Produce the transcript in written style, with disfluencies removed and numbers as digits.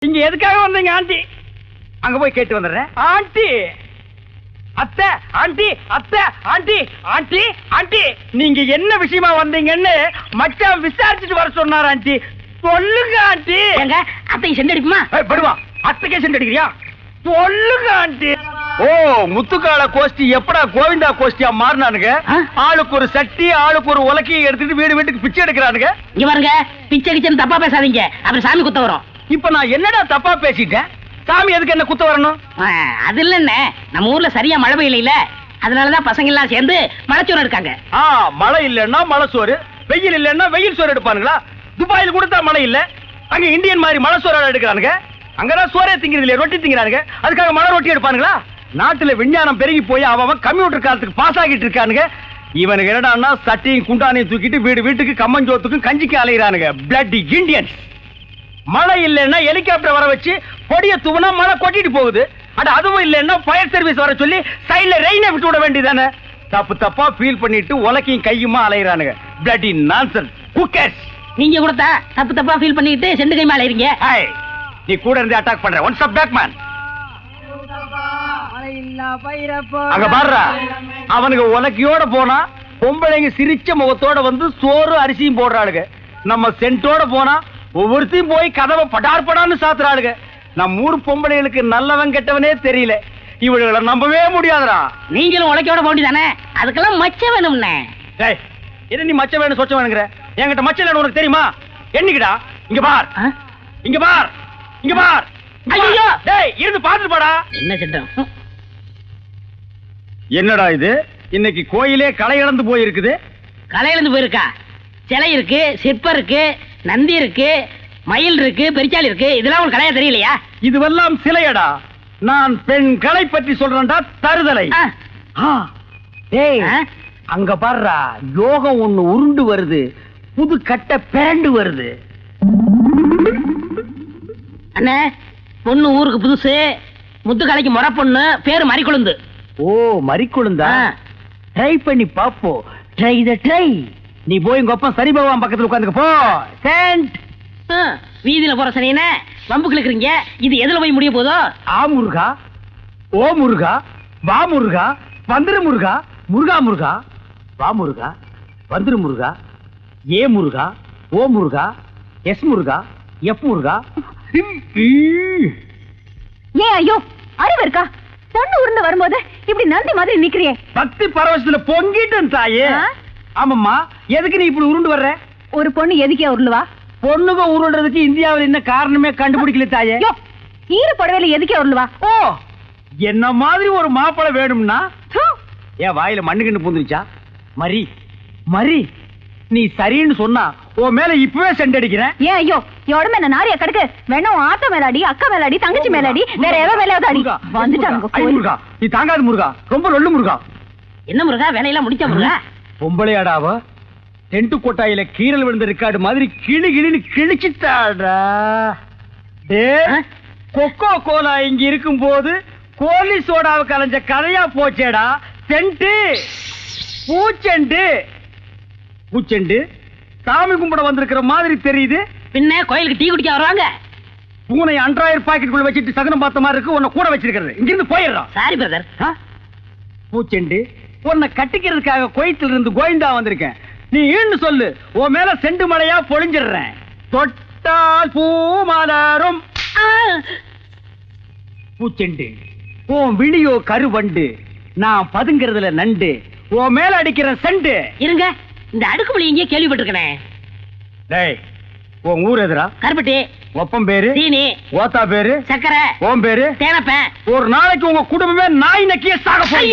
இங்க எதுக்காக வந்தீங்க ஆண்டி? அங்க போய் கேட்டு வந்துடுறேன். ஆண்டி, அத்தை, ஆண்டி, அத்தை, ஆண்டி, ஆண்டி, ஆண்டி, நீங்க என்ன விஷயமா வந்தீங்கன்னு மச்சான் விசாரிச்சுட்டு வர சொன்னார் ஆண்டி. சொல்லுங்க ஆண்டி. எங்க அத்தை செண்டு அடிக்குமா? படுவா, அத்தைக்கே செண்டு அடிக்கிறியா? சொல்லுங்க ஆண்டி. ஓ, முத்துக்கால கோஷ்டி எப்படா கோவிந்தா கோஷ்டியா மாறினானுங்க? ஆளுக்கு ஒரு சட்டி, ஆளுக்கு ஒரு உலக்கையை எடுத்துட்டு வீடு வீட்டுக்கு பிச்சை எடுக்கிறானுங்க. இங்க பாருங்க, பிச்சை கிச்சன் தப்பா பேசாதீங்க, அப்புறம் சாமி குத்த வரும். இப்ப நான் என்னடா தப்பா பேசிட்டேன்? சாமி எதுக்கு என்ன குத்த வரணும்? அது இல்ல, நம்ம ஊர்ல சரியா மழை பெய்யல, அதனாலதான் பசங்க எல்லாம் சேர்ந்து மலைச்சோறு எடுக்காங்க. மழை இல்லன்னா மலை சோறு, வெயில் இல்லன்னா வெயில் சோறு எடுப்பானுங்களா? துபாயில் கொடுத்தா மழை இல்ல, அங்க இந்தியன் மாதிரி மலை சோறு எடுக்கிறானுங்க. அங்கதான் சோறே திங்கிறது இல்லையா, ரொட்டி திங்கிறானுங்க. அதுக்காக மழை ரொட்டி எடுப்பானுங்களா? நாட்டுல விஞ்ஞானம் பெருகி போய் அவன் கம்ப்யூட்டர் காலத்துக்கு பாஸ் ஆகிட்டு இருக்கானுங்க. இவனுக்கு என்னடான்னா சட்டியும் குண்டானையும் தூக்கிட்டு வீடு வீட்டுக்கு கம்மஞ்சோத்துக்கும் கஞ்சிக்கு அலைகிறானுங்க. Bloody Indians. மழை இல்லைன்னா ஹெலிகாப்டர் வர வச்சு பொடிய தூவனா மழை கொட்டிட்டு போகுது. அதுவும் இல்லைன்னா ஃபயர் சர்வீஸ் வர சொல்லி சைட்ல ரெயினை விட்டு விட வேண்டியதானே? தப்பு தப்பா ஃபீல் பண்ணிட்டு உலக்கையும் கையுமா அலைகிறானுங்க. Bloody nonsense cookers. நீங்க கூட தப்பு தப்பா ஃபீல் பண்ணிட்டு செண்டு கைமா அலைறீங்க. நீ கூட இருந்து அட்டாக் பண்ற. One step back man. அங்க பாருடா, அவனுக்கு உலக்கையோட போனா பொம்பளைங்க சிரிச்ச முகத்தோட வந்து சோறு அரிசியும் போடுறாளுங்க. நம்ம சென்ட்டோட போனா ஒவ்வொருத்தையும் போய் கதவை படார் படான்னு சாத்துறாளுங்க. நம்ம ஊர் பொம்பளைகளுக்கு நல்லவன் கெட்டவனே தெரியல. இவளுகளை நம்பவே முடியாதுடா. நீங்களும் உலக்கையோட போண்டி தானே, அதுக்கெல்லாம் மச்சம் வேணும்னே. என்ன நீ மச்சம் வேணும் சொச்சம் வேணுங்கிற? என்கிட்ட மச்சம் வேணும் உனக்கு தெரியுமா? என்னைக்குடா? இங்க பார், இங்க பார், இங்க பார். ஐயோ, டேய் இருந்து பாத்துட்டு போடா. என்ன சட்டம்? என்னடா இது? இன்னைக்கு கோயிலே களை இழந்து போயிருக்குது. களை இழந்து போயிருக்கா? சிலை இருக்கு, சிற்பம் இருக்கு, நந்தி இருக்கு, மயில் இருக்கு, பெரிச்சாலி இருக்கு. இதெல்லாம் உங்களுக்கு கலையா தெரியலையா? இதுவெல்லாம் சிலையடா. நான் பெண் கலை பற்றி சொல்றேன்டா. தருதலை. டேய் அங்க பாருடா, யோகம் ஒண்ணு உருண்டு வருது, புது கட்ட பேண்டு வருது. அண்ணே, பொண்ணு ஊருக்கு புதுசு, முத்துக்கலைக்கு முறை பொண்ணு, பேரு மறிக்குழுந்து. ஓ, மறிக்குழுந்தா? ட்ரை பண்ணி பாப்போ. ட்ரை த ட்ரை. நீ போய் உங்க அப்பா சரி பகவான் பக்கத்துல உட்காந்துக்க போ. சென்ட். வீதியில போற சனியனே வம்புக்கு இருக்கிறீங்க. இது எதுல போய் முடிய போதோ? ஆ முருகா, ஓ முருகா, வா முருகா, வந்துரு முருகா, முருகா முருகா, வா முருகா, வந்துரு முருகா, ஏ முருகா, ஓ முருகா, எஸ் முருகா, எஃப் முருகா. ஏன் ஐயோ, அறிவு இருக்கா? பொண்ணு உருண்டு வரும்போது இப்படி நந்தி மாதிரி நிக்கிறியே. பக்தி பரவசத்துல பொங்கிட்டு தாயே. ஆமாம்மா, எதுக்கு நீ இப்படி உருண்டு வர்ற? ஒரு பொண்ணு எதுக்கே உருளுவா? பொண்ணுங்க உருள்றதுக்கு இந்தியாவில் என்ன காரணமே கண்டுபிடிக்கல தாயே. ஈர புடவையில எதுக்கே உருளுவா? ஓ, என்ன மாதிரி ஒரு மாப்பிளை வேணும்னா ஏன் வாயில மண்ணுக்குன்னு பூந்துருச்சா? மரி மரி, நீ சரின்னு சொன்னா உன் மேல இப்பவே செண்டடிக்கிறேன். ஏன் ஐயோ, உடம்பு என்ன நாரிய கடுக்கு? வேணும் ஆத்த மேலாடி, அக்கா மேலாடி, தங்கச்சி மேலாடி, வேற எவ மேலாவது அடி. வந்துட்டாங்க முருகா, நீ தாங்காது முருகா, ரொம்ப லொல்லு முருகா. என்ன முருகா, வேலையெல்லாம் முடிச்ச முருகா? பொம்பளையாடாவ டென்ட் கோட்டாயில கீரல் விழுந்த ரெக்கார்டு மாதிரி கிளி கிளின்னு கிழிச்சிட்டாடா. கொக்கோ கோலா இங்க இருக்கும் போது கோலி சோடாவை கலைஞ்ச கதையா போச்சேடா. சென்ட்டு பூச்செண்டு. பூச்செண்டு சாமி கும்பிட வந்திருக்கிற மாதிரி தெரியுது. பின்ன கோயிலுக்கு டீ குடிக்க வருவாங்க. பூனை 2000 பாக்கெட்டுக்குள்ள வச்சுட்டு சகனம் பார்த்த மாதிரி இருக்கு. உன்னை கூட வச்சிருக்கிறது. இங்கிருந்து போயிடுறான். Sorry brother. பூச்செண்டு, உன்னை கட்டிக்கிறதுக்காக கோயத்துல இருந்து கோயந்தா வந்திருக்கேன். நீ ஈன்னு சொல்லு, உன் மேல செண்டு மலையா பொழிஞ்சிடுறேன். தொட்டால் பூ மலரும். பூச்செண்டு, உன் விழியோ கருவண்டு, நான் பதுங்கிறதுல நண்டு, உன் மேல அடிக்கிற செண்டு. இருங்க, இந்த அடுக்குமொழி இங்கே கேள்விப்பட்டிருக்கேன். டேய், உன் ஊர் எதுரா? கருப்பட்டி. ஒப்பம் பேரு? சீனி. ஓத்தா பேரு? சக்கரை. ஓம் பேரு? தேனப்பேன். ஒரு நாளைக்கு உங்க குடும்பமே நாய் நக்கிய சாக போய்